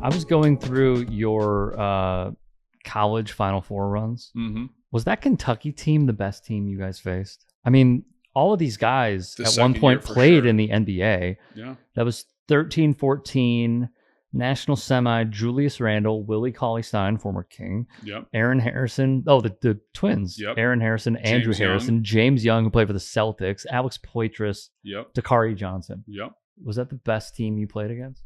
I was going through your college Final Four runs. Mm-hmm. Was that Kentucky team the best team you guys faced? I mean, all of these guys at one point played in the NBA. Yeah. That was 13-14, national semi, Julius Randle, Willie Cauley-Stein, former King. Yep. Aaron Harrison. Oh, the twins. Yep. Aaron Harrison, Andrew Harrison, James Young, who played for the Celtics, Alex Poitras, Yep. Dakari Johnson. Yep. Was that the best team you played against?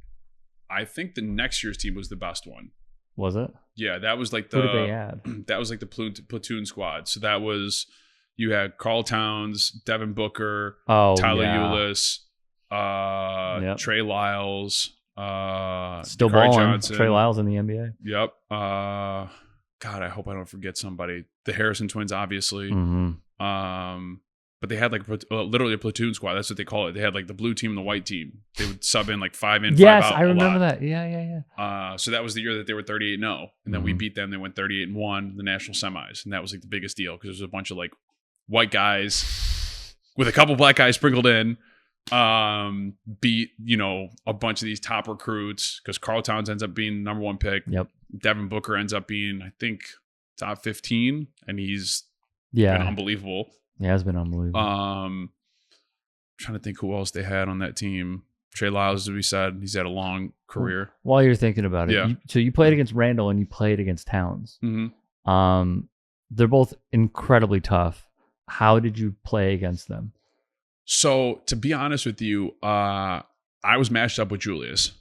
I think the next year's team was the best one. Was it? Yeah, that was like Who did they add? That was like the platoon squad. So that was, you had Karl Towns, Devin Booker, Tyler Ulis, Trey Lyles, still Dakari balling. Johnson. Trey Lyles in the NBA. Yep. God, I hope I don't forget somebody. The Harrison twins, obviously. Mm-hmm. But they had like literally a platoon squad. That's what they call it. They had like the blue team and the white team. They would sub in like 5 in, 5 out. Yes, I remember that. Yeah. So that was the year that they were 38-0. And then we beat them. They went 38-1 the national semis. And that was like the biggest deal because there was a bunch of like white guys with a couple black guys sprinkled in. Beat, a bunch of these top recruits because Karl Towns ends up being the #1 pick. Yep. Devin Booker ends up being, I think, top 15. And he's been unbelievable. Yeah, it's been unbelievable. Trying to think who else they had on that team. Trey Lyles, as we said, he's had a long career. While you're thinking about it, Yeah. So you played against Randle and you played against Towns. Mm-hmm. They're both incredibly tough. How did you play against them? So to be honest with you, I was matched up with Julius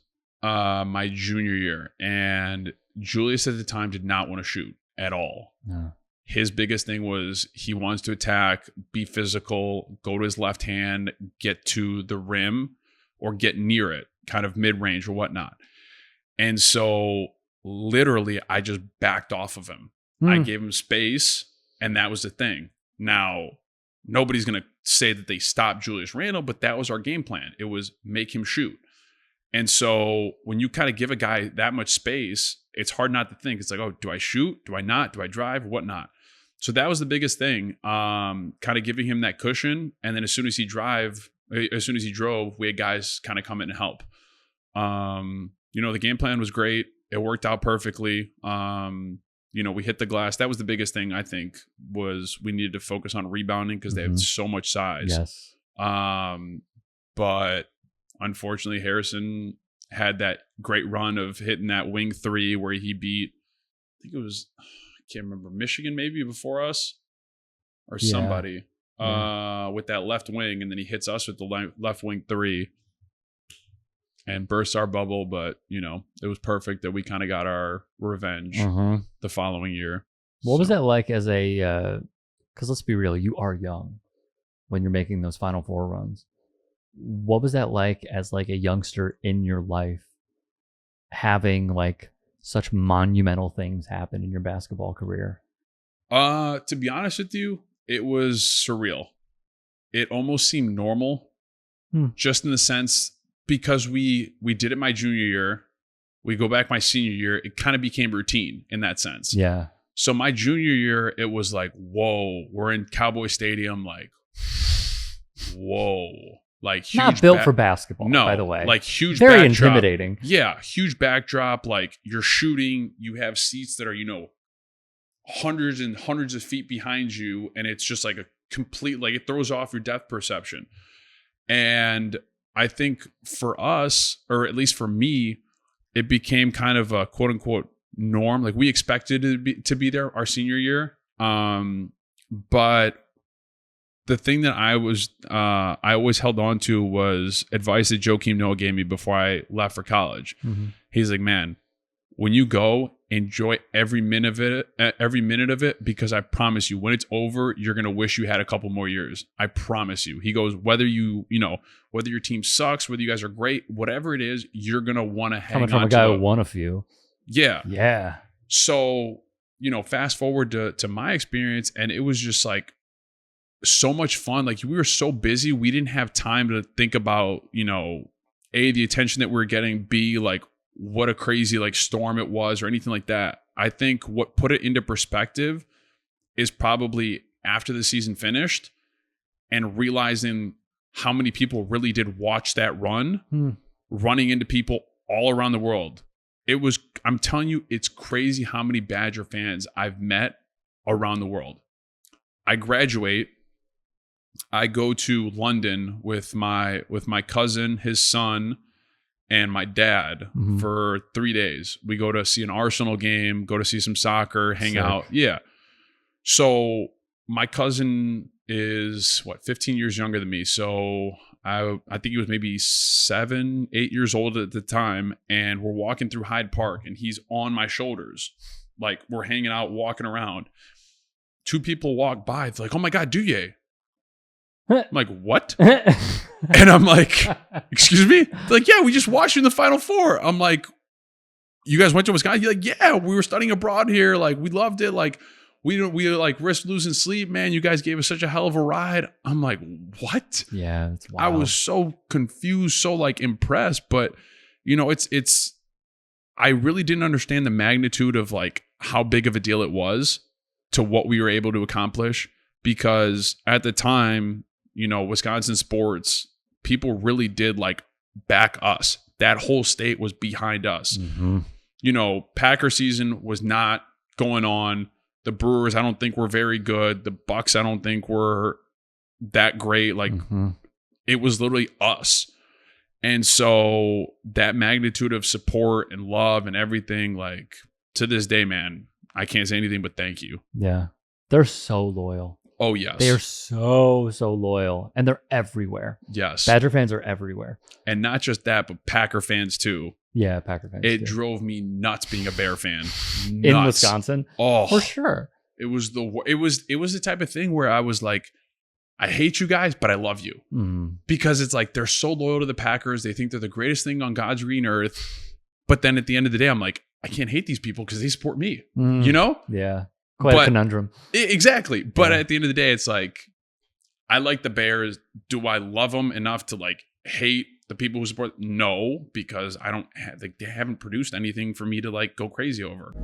my junior year, and Julius at the time did not want to shoot at all. No. His biggest thing was he wants to attack, be physical, go to his left hand, get to the rim or get near it, kind of mid-range or whatnot. And so literally I just backed off of him. I gave him space, and that was the thing. Now, nobody's going to say that they stopped Julius Randle, but that was our game plan. It was make him shoot. And so when you kind of give a guy that much space, it's hard not to think. It's like, oh, do I shoot? Do I not? Do I drive? Whatnot. So that was the biggest thing, kind of giving him that cushion. And then as soon as he drove, we had guys kind of come in and help. The game plan was great. It worked out perfectly. We hit the glass. That was the biggest thing, I think, was we needed to focus on rebounding because they have so much size. Yes. But unfortunately, Harrison had that great run of hitting that wing 3 where he beat, I think it was, I can't remember, Michigan maybe before us or somebody with that left wing. And then he hits us with the left wing 3 and bursts our bubble. But, it was perfect that we kind of got our revenge the following year. What was that like as a, because let's be real, you are young when you're making those Final Four runs. What was that like as like a youngster in your life, having like such monumental things happen in your basketball career? To be honest with you, it was surreal. It almost seemed normal, just in the sense because we did it my junior year. We go back my senior year. It kind of became routine in that sense. Yeah. So my junior year, it was like, whoa, we're in Cowboy Stadium. Like, whoa. Like huge not built for basketball, no, by the way. Like huge very backdrop. Intimidating. Yeah, huge backdrop. Like you're shooting, you have seats that are, hundreds and hundreds of feet behind you, and it's just like a complete, like it throws off your depth perception. And I think for us, or at least for me, it became kind of a quote unquote norm. Like we expected to be there our senior year. But the thing that I always held on to was advice that Joakim Noah gave me before I left for college. He's like, man, when you go, enjoy every minute of it, because I promise you, when it's over, you're going to wish you had a couple more years. I promise you. He goes, whether whether your team sucks, whether you guys are great, whatever it is, you're going to want to hang on to coming from a guy who won a few. Yeah. Yeah. So, fast forward to my experience, and it was just like so much fun. Like we were so busy, we didn't have time to think about, A, the attention that we were getting, B, like what a crazy like storm it was or anything like that. I think what put it into perspective is probably after the season finished and realizing how many people really did watch that run, running into people all around the world. I'm telling you, it's crazy how many Badger fans I've met around the world. I graduate, I go to London with my cousin, his son, and my dad for 3 days. We go to see an Arsenal game, go to see some soccer, hang out. Yeah. So my cousin is 15 years younger than me. So I think he was maybe 7, 8 years old at the time. And we're walking through Hyde Park and he's on my shoulders. Like we're hanging out, walking around. 2 people walk by. It's like, oh my God, Duye. I'm like, what? And I'm like, excuse me? They're like, yeah, we just watched you in the Final Four. I'm like, you guys went to Wisconsin? You're like, yeah, we were studying abroad here. Like, we loved it. Like, we like risked losing sleep, man. You guys gave us such a hell of a ride. I'm like, what? Yeah, it's wild. I was so confused, so like impressed. But, you know, I really didn't understand the magnitude of like how big of a deal it was to what we were able to accomplish. Because at the time, you know, Wisconsin sports, people really did like back us. That whole state was behind us. You know, Packer season was not going on. The Brewers, I don't think were very good. The Bucks, I don't think were that great. Like it was literally us. And so that magnitude of support and love and everything, like to this day, man, I can't say anything but thank you. Yeah. They're so loyal. Oh, yes. They are so loyal. And they're everywhere. Yes. Badger fans are everywhere. And not just that, but Packer fans too. Yeah, Packer fans It too. drove me nuts being a Bear fan. In Wisconsin? Oh. For sure. It was the type of thing where I was like, I hate you guys, but I love you. Because it's like they're so loyal to the Packers. They think they're the greatest thing on God's green earth. But then at the end of the day, I'm like, I can't hate these people because they support me. You know? Yeah. Quite a conundrum. Exactly. But at the end of the day, it's like, I like the Bears. Do I love them enough to like hate the people who support? No, because I don't have, they haven't produced anything for me to like go crazy over.